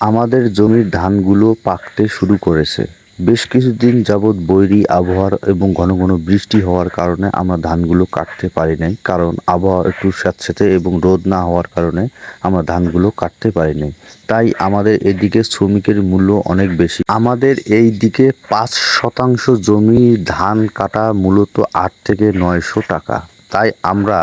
আমাদের জমির ধানগুলো পাকতে শুরু করেছে। বেশ কিছুদিন যাবৎ বৈরী আবহাওয়ার এবং ঘন ঘন বৃষ্টি হওয়ার কারণে আমরা ধানগুলো কাটতে পারি নাই, কারণ আবহাওয়া একটু স্যাঁতসেঁতে এবং রোদ না হওয়ার কারণে আমরা ধানগুলো কাটতে পারি নাই। তাই আমাদের এদিকে শ্রমিকের মূল্য অনেক বেশি। আমাদের এই দিকে 5% জমি ধান কাটা মূলত 8 থেকে 900 টাকা। তাই আমরা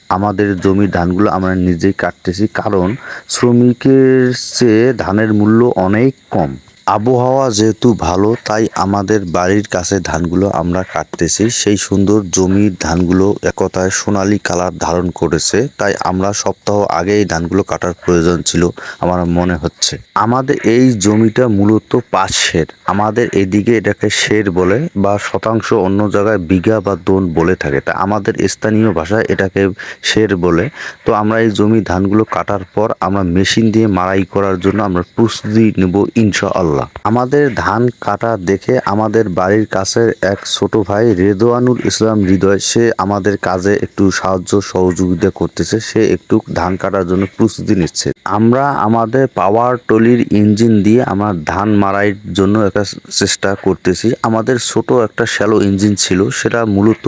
আমাদের জমির ধানগুলো আমরা নিজেই কাটতেছি, কারণ শ্রমিকের চেয়ে ধানের মূল্য অনেক কম। আবহাওয়া যেহেতু ভালো, তাই আমাদের বাড়ির কাছে ধানগুলো আমরা কাটতেছি। সেই সুন্দর জমির ধানগুলো একতায় সোনালী কালার ধারণ করেছে, তাই আমরা সপ্তাহ আগে এই ধানগুলো কাটার প্রয়োজন ছিল আমার মনে হচ্ছে। আমাদের এই জমিটা মূলত 5 সের। আমাদের এদিকে এটাকে সের বলে, বা শতাংশ অন্য জায়গায় বিঘা বা দোন বলে থাকে। তা আমাদের স্থানীয় ভাষায় এটাকে সের বলে। তো আমরা এই জমি ধানগুলো কাটার পর আমরা মেশিন দিয়ে মাড়াই করার জন্য আমরা প্রস্তুতি নেব ইনশাআল্লাহ। আমাদের ধান কাটা দেখে আমাদের বাড়ির কাছের এক ছোট ভাই রেদওয়ানুল ইসলাম হৃদয়, সে আমাদের কাজে একটু সাহায্য সহযোগিতা করতেছে। সে একটু ধান কাটার জন্য প্রস্তুতি নিচ্ছে। আমরা আমাদের পাওয়ার টলির ইঞ্জিন দিয়ে আমরা ধান মাড়াইয়ের জন্য একটা চেষ্টা করতেছি। আমাদের ছোট একটা শ্যালো ইঞ্জিন ছিল, সেটা মূলত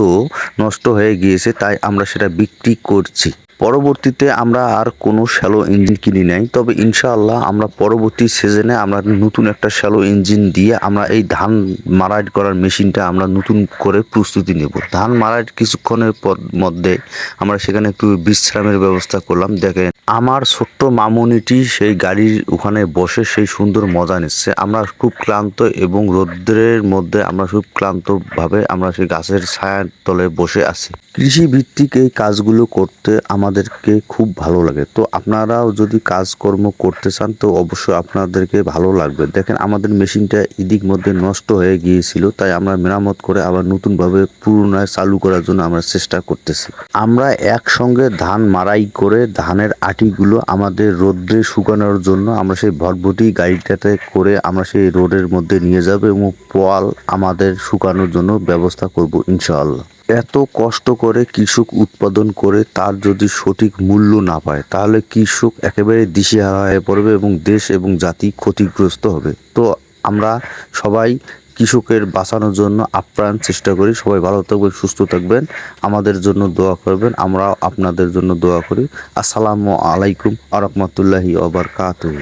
নষ্ট হয়ে গিয়েছে, তাই আমরা সেটা বিক্রি করছি। পরবর্তীতে আমরা আর কোনো শ্যালো ইঞ্জিন কিনি নাই, তবে ইনশাআল্লাহ আমরা পরবর্তী সিজনে আমরা নতুন একটা শ্যালো ইঞ্জিন দিয়ে আমরা এই ধান মাড়াই করার মেশিনটা আমরা নতুন করে প্রস্তুতি নেব। ধান মাড়াই কিছুক্ষণের মধ্যে আমরা সেখানে একটু বিশ্রামের ব্যবস্থা করলাম। দেখেন আমার ছোট্ট মামুনিটি সেই গাড়ির ওখানে বসে সেই সুন্দর মজা নিচ্ছে। আমরা খুব ক্লান্ত এবং রৌদ্রের মধ্যে আমরা খুব ক্লান্তভাবে আমরা সেই গাছের ছায়ার তলে বসে আছি। কৃষি ভিত্তিক এই কাজগুলো করতে আমাদেরকে খুব ভালো লাগে। তো আপনারাও যদি কাজকর্ম করতে চান তো অবশ্যই আপনাদেরকে ভালো লাগবে। দেখেন আমাদের মেশিনটা এদিক মধ্যে নষ্ট হয়ে গিয়েছিল, তাই আমরা মেরামত করে আবার নতুনভাবে পুনরায় চালু করার জন্য আমরা চেষ্টা করতেছি। আমরা একসঙ্গে ধান মাড়াই করে ধানের আটিগুলো আমাদের রোদ্রে শুকানোর জন্য আমরা সেই ভটভটি গাড়িটাতে করে আমরা সেই রোডের মধ্যে নিয়ে যাব এবং পোয়াল আমাদের শুকানোর জন্য ব্যবস্থা করব ইনশাআল্লাহ। এত কষ্ট করে কৃষক উৎপাদন করে তার যদি সঠিক মূল্য না পায়, তাহলে কৃষক একেবারে দিশেহারা হয়ে পড়বে এবং দেশ এবং জাতি ক্ষতিগ্রস্ত হবে। তো আমরা সবাই কৃষকের বাঁচানোর জন্য আপ্রাণ চেষ্টা করি। সবাই ভালো থাকবেন, সুস্থ থাকবেন, আমাদের জন্য দোয়া করবেন, আমরা আপনাদের জন্য দোয়া করি। আসসালামু আলাইকুম ওয়া রাহমাতুল্লাহি ওয়া বারাকাতুহু।